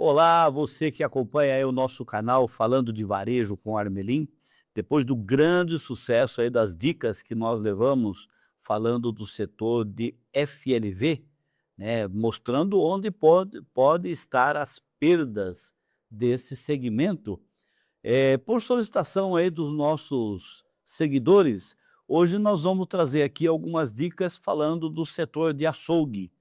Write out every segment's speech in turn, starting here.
Olá, você que acompanha aí o nosso canal Falando de Varejo com Armelin. Depois do grande sucesso aí das dicas que nós levamos falando do setor de FLV, né, mostrando onde pode estar as perdas desse segmento. Por solicitação aí dos nossos seguidores, hoje nós vamos trazer aqui algumas dicas falando do setor de açougue,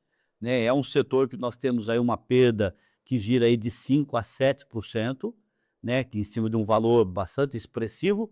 né. É um setor que nós temos aí uma perda que gira aí de 5 a 7%, né, que em cima de um valor bastante expressivo,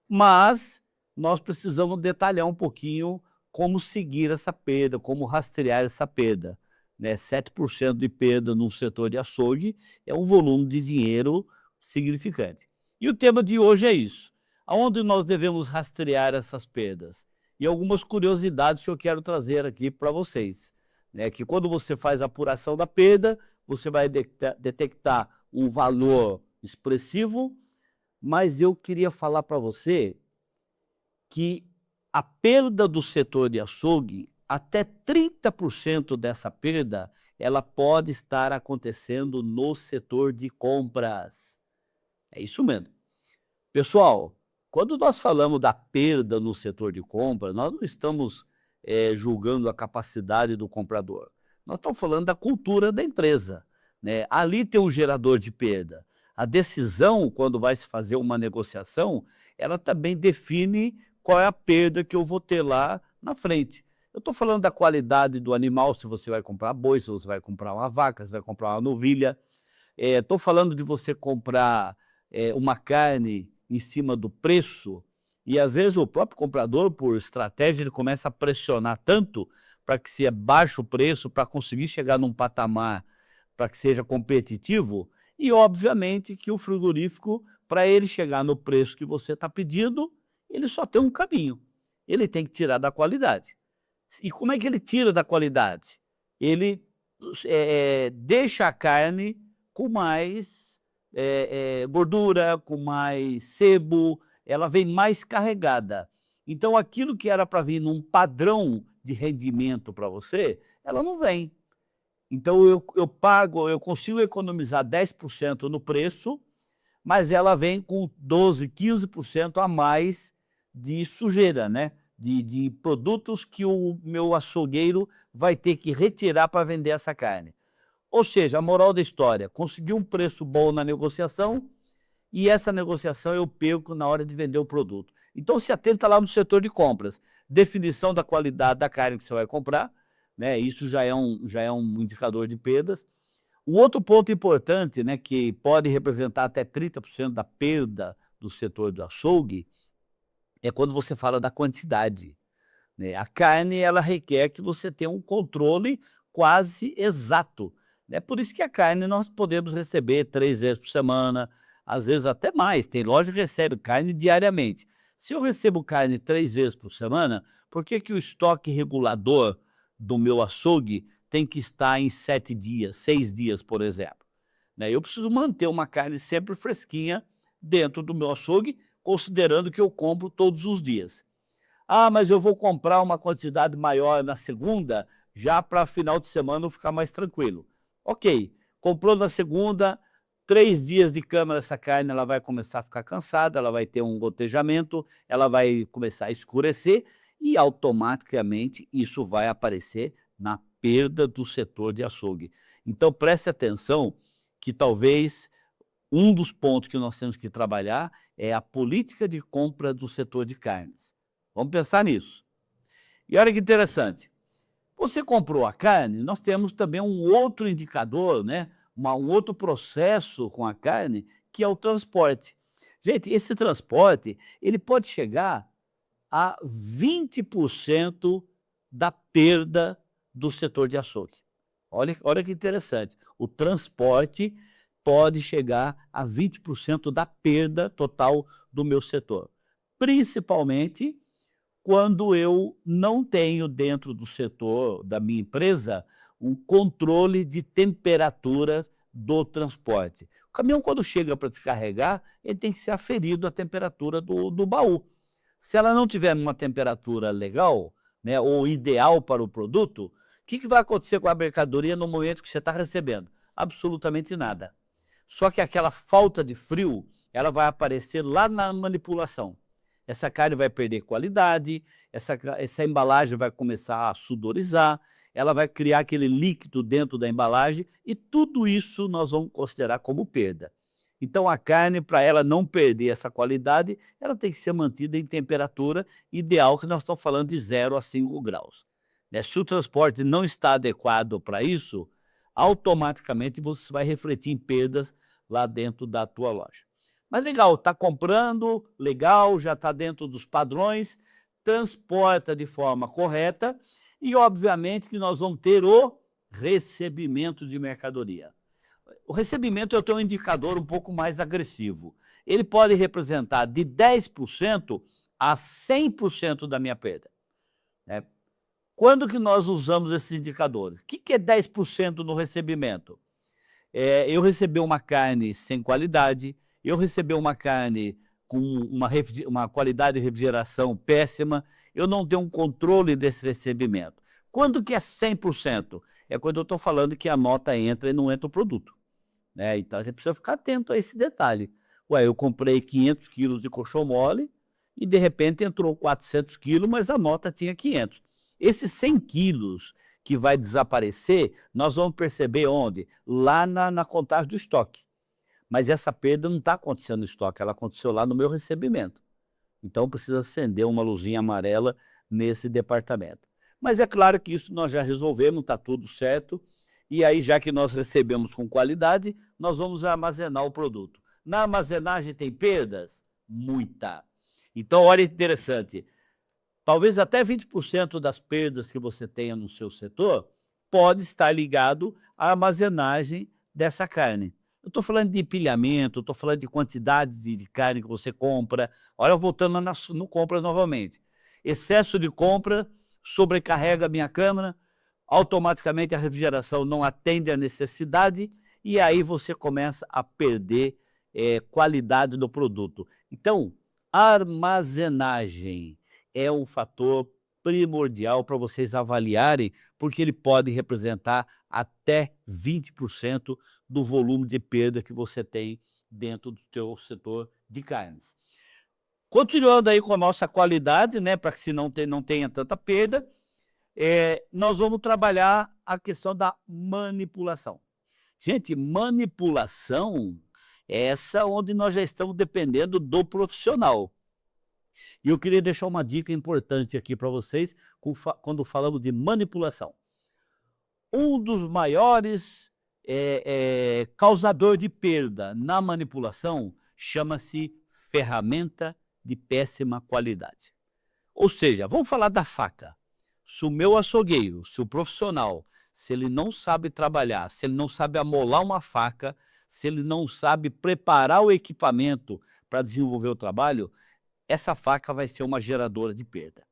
mas nós precisamos detalhar um pouquinho como seguir essa perda, como rastrear essa perda, né. 7% de perda no setor de açougue é um volume de dinheiro significante. E o tema de hoje é isso, aonde nós devemos rastrear essas perdas? E algumas curiosidades que eu quero trazer aqui para vocês, né, que quando você faz a apuração da perda, você vai detectar um valor expressivo, mas eu queria falar para você que a perda do setor de açougue, até 30% dessa perda, ela pode estar acontecendo no setor de compras. É isso mesmo. Pessoal, quando nós falamos da perda no setor de compra, nós não estamos julgando a capacidade do comprador. Nós estamos falando da cultura da empresa, né? Ali tem um gerador de perda. A decisão, quando vai se fazer uma negociação, ela também define qual é a perda que eu vou ter lá na frente. Eu estou falando da qualidade do animal, se você vai comprar boi, se você vai comprar uma vaca, se vai comprar uma novilha. Estou falando de você comprar uma carne em cima do preço, e às vezes o próprio comprador, por estratégia, ele começa a pressionar tanto para que se abaixe o preço, para conseguir chegar num patamar para que seja competitivo, e obviamente que o frigorífico, para ele chegar no preço que você está pedindo, ele só tem um caminho, ele tem que tirar da qualidade. E como é que ele tira da qualidade? Ele deixa a carne com mais gordura, com mais sebo, ela vem mais carregada. Então aquilo que era para vir num padrão de rendimento para você, ela não vem. Então eu consigo economizar 10% no preço, mas ela vem com 12, 15% a mais de sujeira, né, de produtos que o meu açougueiro vai ter que retirar para vender essa carne. Ou seja, a moral da história, consegui um preço bom na negociação e essa negociação eu perco na hora de vender o produto. Então se atenta lá no setor de compras, definição da qualidade da carne que você vai comprar, né, isso já é um indicador de perdas. Um outro ponto importante, né, que pode representar até 30% da perda do setor do açougue, é quando você fala da quantidade, né. A carne, ela requer que você tenha um controle quase exato, né. Por isso que a carne nós podemos receber 3 vezes por semana, às vezes até mais, tem loja que recebe carne diariamente. Se eu recebo carne 3 vezes por semana, por que que o estoque regulador do meu açougue tem que estar em 7 dias, 6 dias, por exemplo, né? Eu preciso manter uma carne sempre fresquinha dentro do meu açougue, considerando que eu compro todos os dias. Ah, mas eu vou comprar uma quantidade maior na segunda, já para final de semana eu ficar mais tranquilo. Ok, comprou na segunda, 3 dias de câmara, essa carne ela vai começar a ficar cansada, ela vai ter um gotejamento, ela vai começar a escurecer e automaticamente isso vai aparecer na perda do setor de açougue. Então preste atenção que talvez um dos pontos que nós temos que trabalhar é a política de compra do setor de carnes. Vamos pensar nisso. E olha que interessante, você comprou a carne, nós temos também um outro indicador, né, um outro processo com a carne, que é o transporte. Gente, esse transporte, ele pode chegar a 20% da perda do setor de açougue. Olha que interessante, o transporte pode chegar a 20% da perda total do meu setor, principalmente quando eu não tenho dentro do setor da minha empresa um controle de temperatura do transporte. O caminhão, quando chega para descarregar, ele tem que ser aferido a temperatura do baú. Se ela não tiver uma temperatura legal, né, ou ideal para o produto, o que vai acontecer com a mercadoria no momento que você está recebendo? absolutamente nada. Só que aquela falta de frio, ela vai aparecer lá na manipulação. Essa carne vai perder qualidade, essa embalagem vai começar a sudorizar, ela vai criar aquele líquido dentro da embalagem e tudo isso nós vamos considerar como perda. Então a carne, para ela não perder essa qualidade, ela tem que ser mantida em temperatura ideal, que nós estamos falando de 0 a 5 graus. Né? Se o transporte não está adequado para isso, automaticamente você vai refletir em perdas lá dentro da tua loja. Mas legal, está comprando, legal, já está dentro dos padrões, transporta de forma correta e obviamente que nós vamos ter o recebimento de mercadoria. O recebimento eu tenho um indicador um pouco mais agressivo. Ele pode representar de 10% a 100% da minha perda. Né? Quando que nós usamos esses indicadores? O que é 10% no recebimento? Eu receber uma carne sem qualidade, eu receber uma carne com uma qualidade de refrigeração péssima, eu não tenho um controle desse recebimento. Quando que é 100%? É quando eu estou falando que a nota entra e não entra o produto. Né? Então a gente precisa ficar atento a esse detalhe. Eu comprei 500 quilos de colchão mole e de repente entrou 400 quilos, mas a nota tinha 500. Esses 100 quilos que vai desaparecer, nós vamos perceber onde? Lá na contagem do estoque. Mas essa perda não está acontecendo no estoque, ela aconteceu lá no meu recebimento. Então precisa acender uma luzinha amarela nesse departamento. Mas é claro que isso nós já resolvemos, está tudo certo. E aí, já que nós recebemos com qualidade, nós vamos armazenar o produto. Na armazenagem tem perdas? Muita. Então, olha interessante, talvez até 20% das perdas que você tenha no seu setor pode estar ligado à armazenagem dessa carne. Eu estou falando de empilhamento, estou falando de quantidade de carne que você compra. Olha, voltando no compra novamente. Excesso de compra sobrecarrega a minha câmara, automaticamente a refrigeração não atende à necessidade e aí você começa a perder qualidade do produto. Então, armazenagem é um fator primordial para vocês avaliarem, porque ele pode representar até 20% do volume de perda que você tem dentro do teu setor de carnes. Continuando aí com a nossa qualidade, né, para que não tenha tanta perda, nós vamos trabalhar a questão da manipulação. Gente, manipulação é essa onde nós já estamos dependendo do profissional. E eu queria deixar uma dica importante aqui para vocês quando falamos de manipulação. Um dos maiores causador de perda na manipulação chama-se ferramenta de péssima qualidade. Ou seja, vamos falar da faca. Se o meu açougueiro, se o profissional, se ele não sabe trabalhar, se ele não sabe amolar uma faca, se ele não sabe preparar o equipamento para desenvolver o trabalho, essa faca vai ser uma geradora de perda.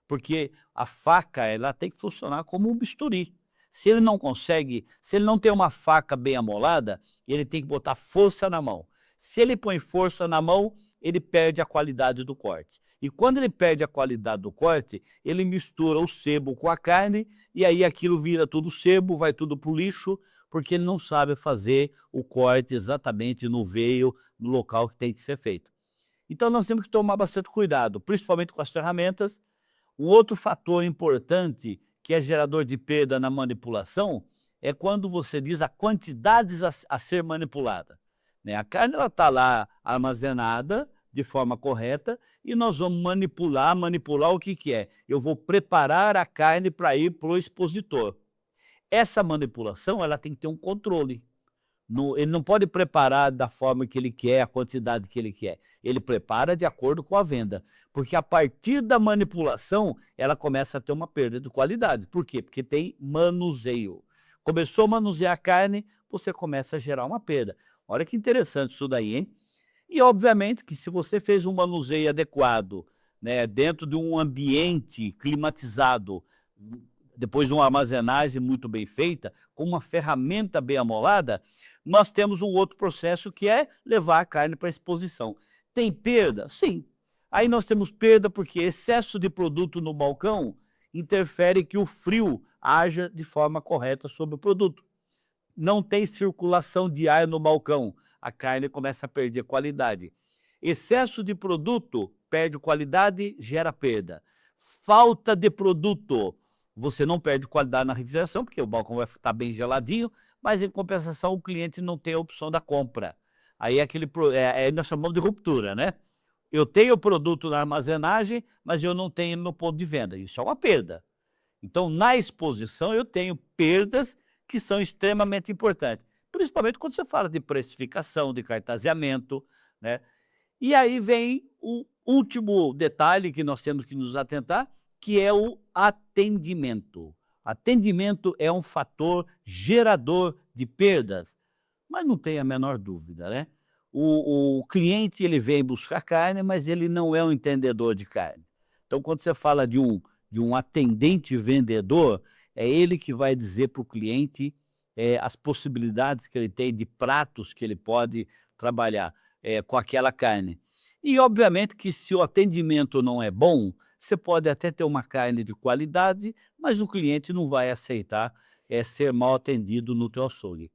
Porque a faca, ela tem que funcionar como um bisturi. Se ele não consegue, se ele não tem uma faca bem amolada, ele tem que botar força na mão. Se ele põe força na mão, ele perde a qualidade do corte. E quando ele perde a qualidade do corte, ele mistura o sebo com a carne e aí aquilo vira tudo sebo, vai tudo para o lixo, porque ele não sabe fazer o corte exatamente no veio, no local que tem que ser feito. Então nós temos que tomar bastante cuidado, principalmente com as ferramentas. Um outro fator importante que é gerador de perda na manipulação é quando você diz a quantidades a ser manipulada. Né? A carne está lá armazenada de forma correta e nós vamos manipular o que é? Eu vou preparar a carne para ir para o expositor. Essa manipulação ela tem que ter um controle. Ele não pode preparar da forma que ele quer, a quantidade que ele quer. Ele prepara de acordo com a venda. Porque a partir da manipulação, ela começa a ter uma perda de qualidade. Por quê? Porque tem manuseio. Começou a manusear a carne, você começa a gerar uma perda. Olha que interessante isso daí, hein? E obviamente que se você fez um manuseio adequado, né, dentro de um ambiente climatizado, depois de uma armazenagem muito bem feita, com uma ferramenta bem amolada, nós temos um outro processo que é levar a carne para a exposição. Tem perda? Sim. Aí nós temos perda porque excesso de produto no balcão interfere que o frio haja de forma correta sobre o produto. não tem circulação de ar no balcão, a carne começa a perder qualidade. Excesso de produto perde qualidade, gera perda. Falta de produto, você não perde qualidade na refrigeração, porque o balcão vai estar bem geladinho, mas em compensação o cliente não tem a opção da compra. Aí é nós chamamos de ruptura, né? Eu tenho o produto na armazenagem, mas eu não tenho no ponto de venda. Isso é uma perda. Então, na exposição, eu tenho perdas que são extremamente importantes, principalmente quando você fala de precificação, de cartazeamento, né? E aí vem o último detalhe que nós temos que nos atentar, que é o atendimento. Atendimento é um fator gerador de perdas, mas não tem a menor dúvida, né? O cliente ele vem buscar carne, mas ele não é um entendedor de carne. Então, quando você fala de um atendente vendedor, é ele que vai dizer para o cliente as possibilidades que ele tem de pratos que ele pode trabalhar com aquela carne. E, obviamente, que se o atendimento não é bom, você pode até ter uma carne de qualidade, mas o cliente não vai aceitar ser mal atendido no teu açougue.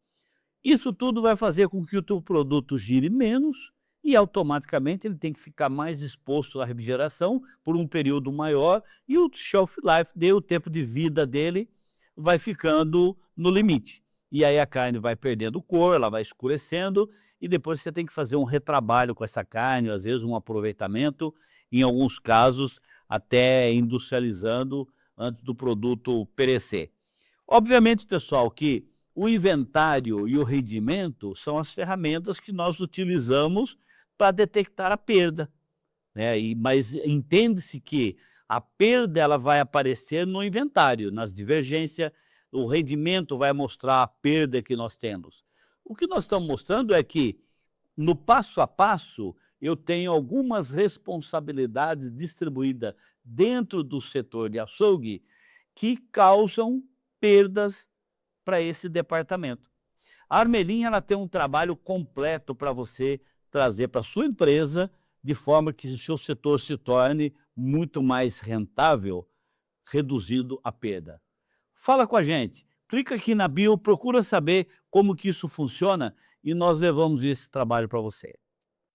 Isso tudo vai fazer com que o teu produto gire menos e automaticamente ele tem que ficar mais exposto à refrigeração por um período maior e o shelf life dele, o tempo de vida dele, vai ficando no limite. E aí a carne vai perdendo cor, ela vai escurecendo e depois você tem que fazer um retrabalho com essa carne, às vezes um aproveitamento, em alguns casos até industrializando antes do produto perecer. Obviamente, pessoal, que o inventário e o rendimento são as ferramentas que nós utilizamos para detectar a perda, né, mas entende-se que a perda ela vai aparecer no inventário, nas divergências, o rendimento vai mostrar a perda que nós temos. O que nós estamos mostrando é que, no passo a passo, eu tenho algumas responsabilidades distribuídas dentro do setor de açougue que causam perdas para esse departamento. A Armelin ela tem um trabalho completo para você trazer para a sua empresa, de forma que o seu setor se torne muito mais rentável, reduzindo a perda. Fala com a gente, clica aqui na bio, procura saber como que isso funciona e nós levamos esse trabalho para você.